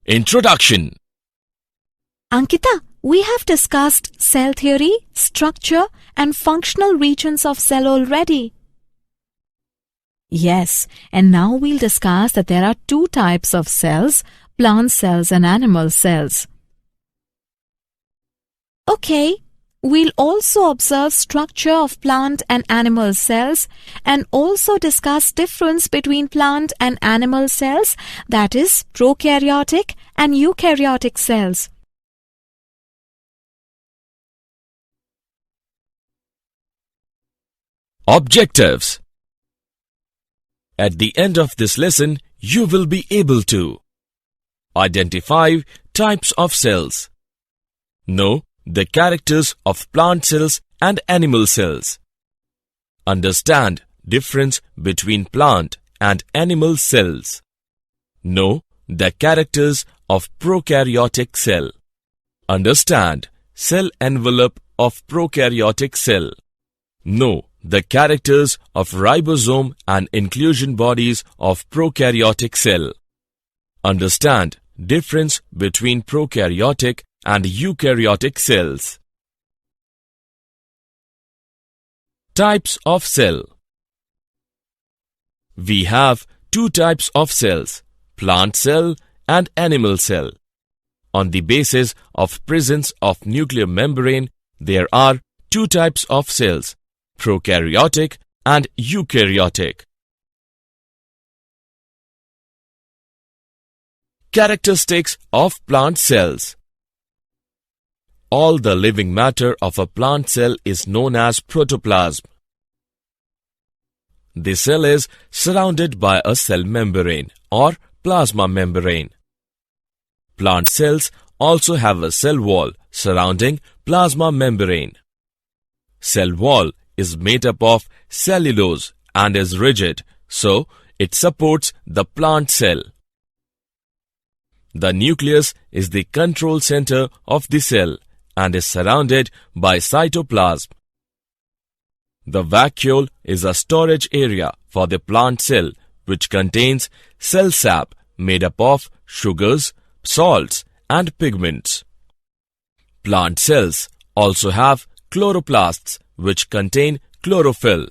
Introduction. Ankita, we have discussed cell theory, structure and functional regions of cell already. Yes, and now we'll discuss that there are two types of cells, plant cells and animal cells. Okay, we'll also observe structure of plant and animal cells and also discuss difference between plant and animal cells, that is prokaryotic and eukaryotic cells. Objectives. At the end of this lesson, you will be able to identify types of cells, know the characters of plant cells and animal cells, understand difference between plant and animal cells, know the characters of prokaryotic cell, understand cell envelope of prokaryotic cell, know the characters of ribosome and inclusion bodies of prokaryotic cell. Understand difference between prokaryotic and eukaryotic cells. Types of cell. We have two types of cells, plant cell and animal cell. On the basis of presence of nuclear membrane, there are two types of cells, prokaryotic and eukaryotic. Characteristics of plant cells. All the living matter of a plant cell is known as protoplasm. The cell is surrounded by a cell membrane or plasma membrane. Plant cells also have a cell wall surrounding plasma membrane. Cell wall is made up of cellulose and is rigid, so it supports the plant cell. The nucleus is the control center of the cell and is surrounded by cytoplasm. The vacuole is a storage area for the plant cell which contains cell sap made up of sugars, salts and pigments. Plant cells also have chloroplasts which contain chlorophyll.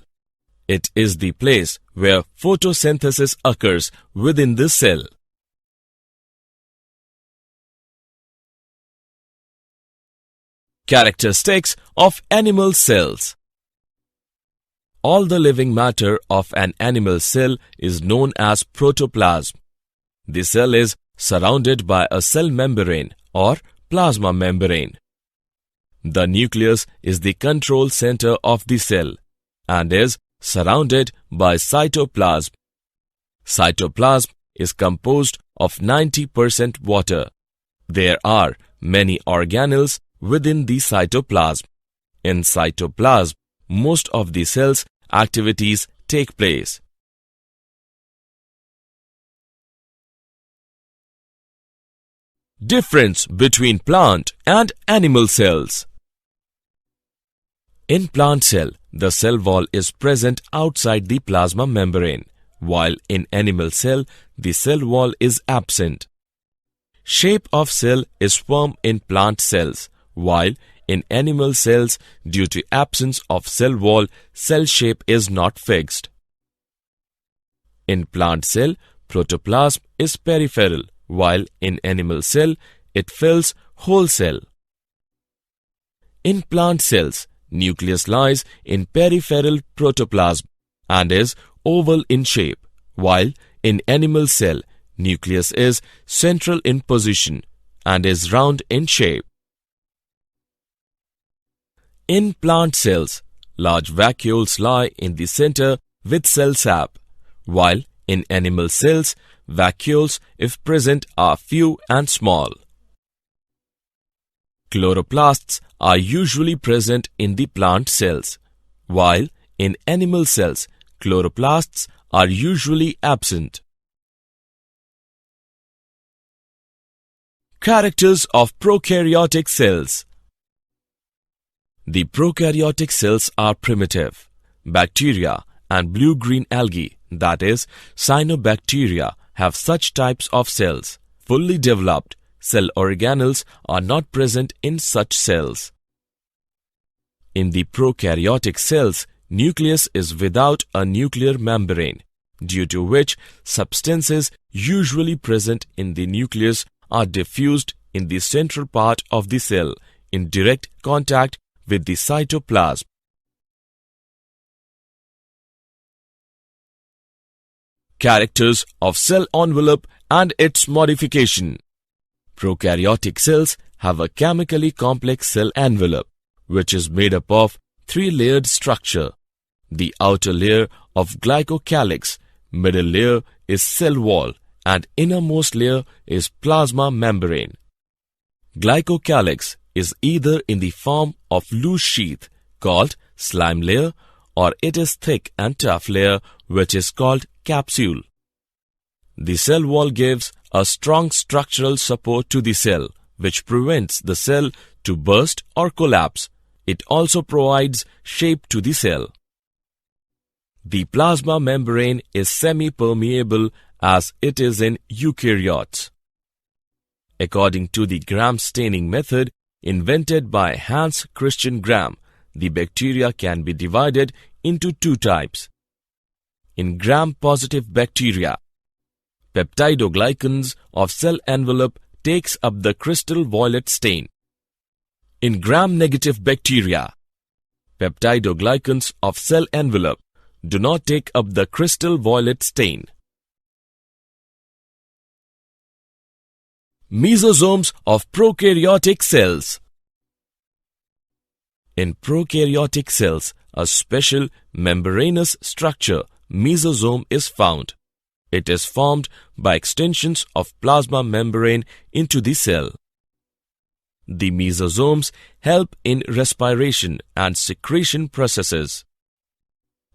It is the place where photosynthesis occurs within the cell. Characteristics of animal cells. All the living matter of an animal cell is known as protoplasm. The cell is surrounded by a cell membrane or plasma membrane. The nucleus is the control center of the cell and is surrounded by cytoplasm. Cytoplasm is composed of 90% water. There are many organelles within the cytoplasm. In cytoplasm, most of the cell's activities take place. Difference between plant and animal cells. In plant cell, the cell wall is present outside the plasma membrane, while in animal cell, the cell wall is absent. Shape of cell is firm in plant cells, while in animal cells, due to absence of cell wall, cell shape is not fixed. In plant cell, protoplasm is peripheral, while in animal cell, it fills whole cell. In plant cells, nucleus lies in peripheral protoplasm and is oval in shape, while in animal cell, nucleus is central in position and is round in shape. In plant cells, large vacuoles lie in the center with cell sap, while in animal cells, vacuoles, if present, are few and small. Chloroplasts are usually present in the plant cells, while in animal cells, chloroplasts are usually absent. Characters of prokaryotic cells. The prokaryotic cells are primitive. Bacteria and blue-green algae, that is, cyanobacteria, have such types of cells. fully developed, cell organelles are not present in such cells. In the prokaryotic cells, nucleus is without a nuclear membrane, due to which substances usually present in the nucleus are diffused in the central part of the cell in direct contact with the cytoplasm. Characters of cell envelope and its modification. Prokaryotic cells have a chemically complex cell envelope, which is made up of three-layered structure. The outer layer of glycocalyx, middle layer is cell wall, and innermost layer is plasma membrane. Glycocalyx is either in the form of loose sheath called slime layer, or it is thick and tough layer which is called capsule. The cell wall gives a strong structural support to the cell, which prevents the cell to burst or collapse. It also provides shape to the cell. The plasma membrane is semi-permeable as it is in eukaryotes. According to the Gram staining method invented by Hans Christian Gram, the bacteria can be divided into two types. In Gram-positive bacteria, peptidoglycans of cell envelope takes up the crystal violet stain. In Gram-negative bacteria, peptidoglycans of cell envelope do not take up the crystal violet stain. Mesosomes of prokaryotic cells. In prokaryotic cells, a special membranous structure, mesosome, is found. It is formed by extensions of plasma membrane into the cell. The mesosomes help in respiration and secretion processes.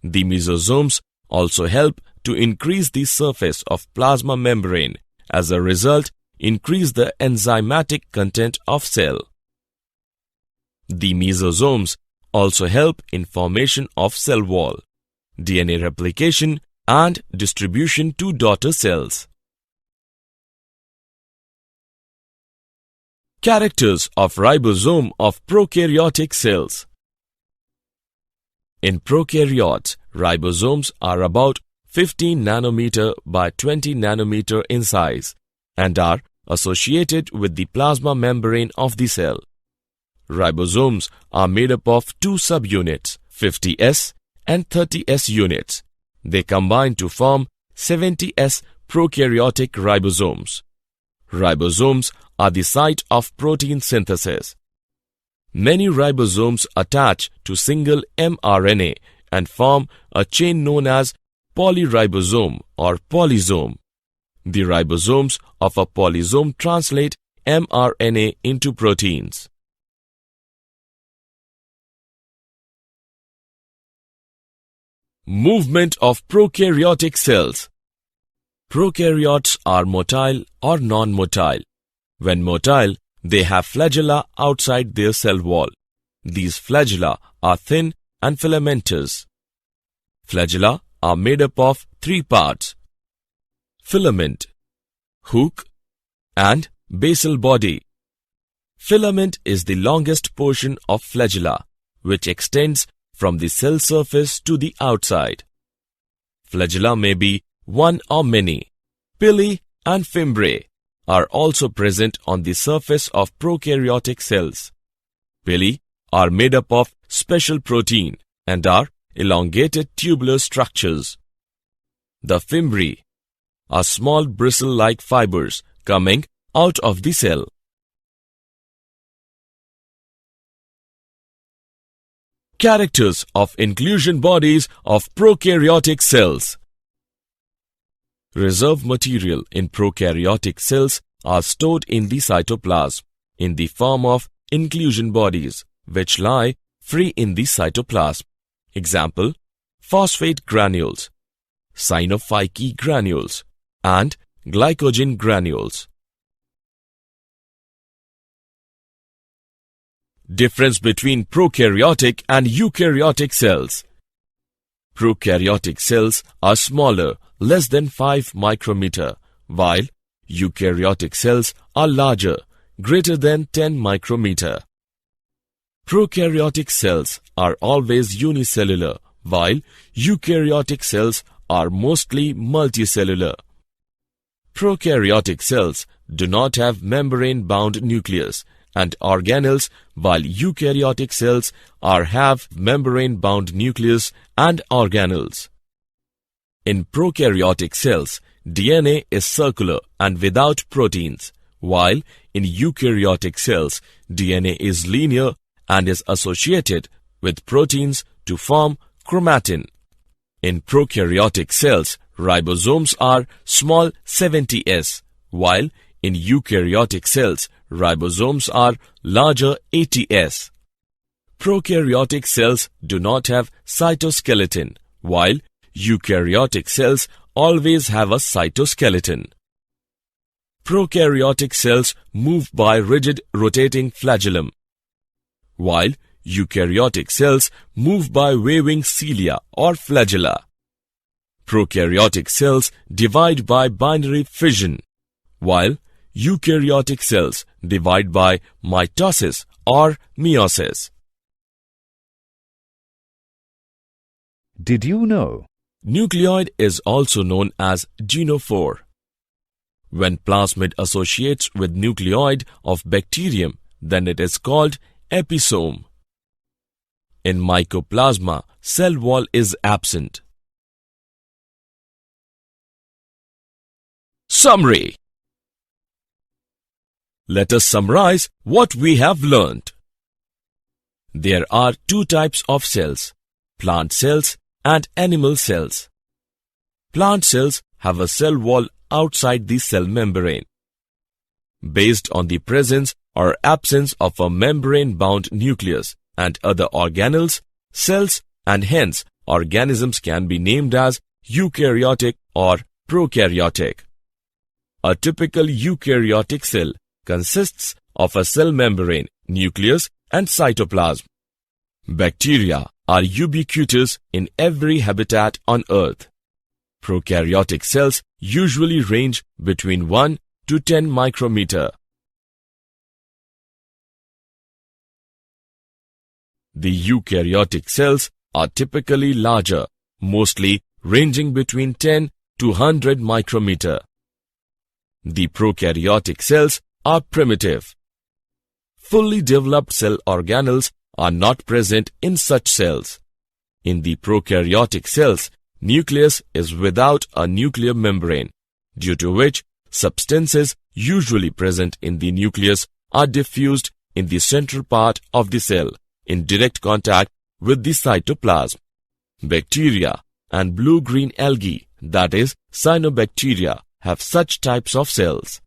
The mesosomes also help to increase the surface of plasma membrane. As a result, increase the enzymatic content of cell. The mesosomes also help in formation of cell wall, DNA replication, and distribution to daughter cells. Characters of ribosome of prokaryotic cells. In prokaryotes, ribosomes are about 15 nanometer by 20 nanometer in size and are associated with the plasma membrane of the cell. Ribosomes are made up of two subunits, 50S and 30S units. They combine to form 70S prokaryotic ribosomes. Ribosomes are the site of protein synthesis. Many ribosomes attach to single mRNA and form a chain known as polyribosome or polysome. The ribosomes of a polysome translate mRNA into proteins. Movement of prokaryotic cells. Prokaryotes are motile or non-motile. When motile, they have flagella outside their cell wall. These flagella are thin and filamentous. Flagella are made up of three parts: filament, hook, and basal body. Filament is the longest portion of flagella, which extends from the cell surface to the outside. Flagella may be one or many. Pili and fimbriae are also present on the surface of prokaryotic cells. Pili are made up of special protein and are elongated tubular structures. The fimbriae are small bristle-like fibers coming out of the cell. Characters of inclusion bodies of prokaryotic cells. Reserve material in prokaryotic cells are stored in the cytoplasm in the form of inclusion bodies, which lie free in the cytoplasm. Example: phosphate granules, synophycy granules, and glycogen granules. Difference between prokaryotic and eukaryotic cells. Prokaryotic cells are smaller, less than 5 micrometer, while eukaryotic cells are larger, greater than 10 micrometer. Prokaryotic cells are always unicellular, while eukaryotic cells are mostly multicellular. Prokaryotic cells do not have membrane-bound nucleus and organelles, while eukaryotic cells have membrane-bound nucleus and organelles. In prokaryotic cells, DNA is circular and without proteins, while in eukaryotic cells, DNA is linear and is associated with proteins to form chromatin. In prokaryotic cells, ribosomes are small 70s, while in eukaryotic cells, ribosomes are larger 80s. Prokaryotic cells do not have cytoskeleton, while eukaryotic cells always have a cytoskeleton. Prokaryotic cells move by rigid rotating flagellum, while eukaryotic cells move by waving cilia or flagella. Prokaryotic cells divide by binary fission, while eukaryotic cells divide by mitosis or meiosis. Did you know? Nucleoid is also known as genophore. When plasmid associates with nucleoid of bacterium, then it is called episome. In mycoplasma, cell wall is absent. Summary. Let us summarize what we have learnt. There are two types of cells, plant cells and animal cells. Plant cells have a cell wall outside the cell membrane. Based on the presence or absence of a membrane-bound nucleus and other organelles, cells and hence organisms can be named as eukaryotic or prokaryotic. A typical eukaryotic cell consists of a cell membrane, nucleus and cytoplasm. Bacteria are ubiquitous in every habitat on Earth. Prokaryotic cells usually range between 1 to 10 micrometer. The eukaryotic cells are typically larger, mostly ranging between 10 to 100 micrometer. The prokaryotic cells are primitive. Fully developed cell organelles are not present in such cells. In the prokaryotic cells, nucleus is without a nuclear membrane, due to which substances usually present in the nucleus are diffused in the central part of the cell in direct contact with the cytoplasm. Bacteria and blue-green algae, that is cyanobacteria, have such types of cells.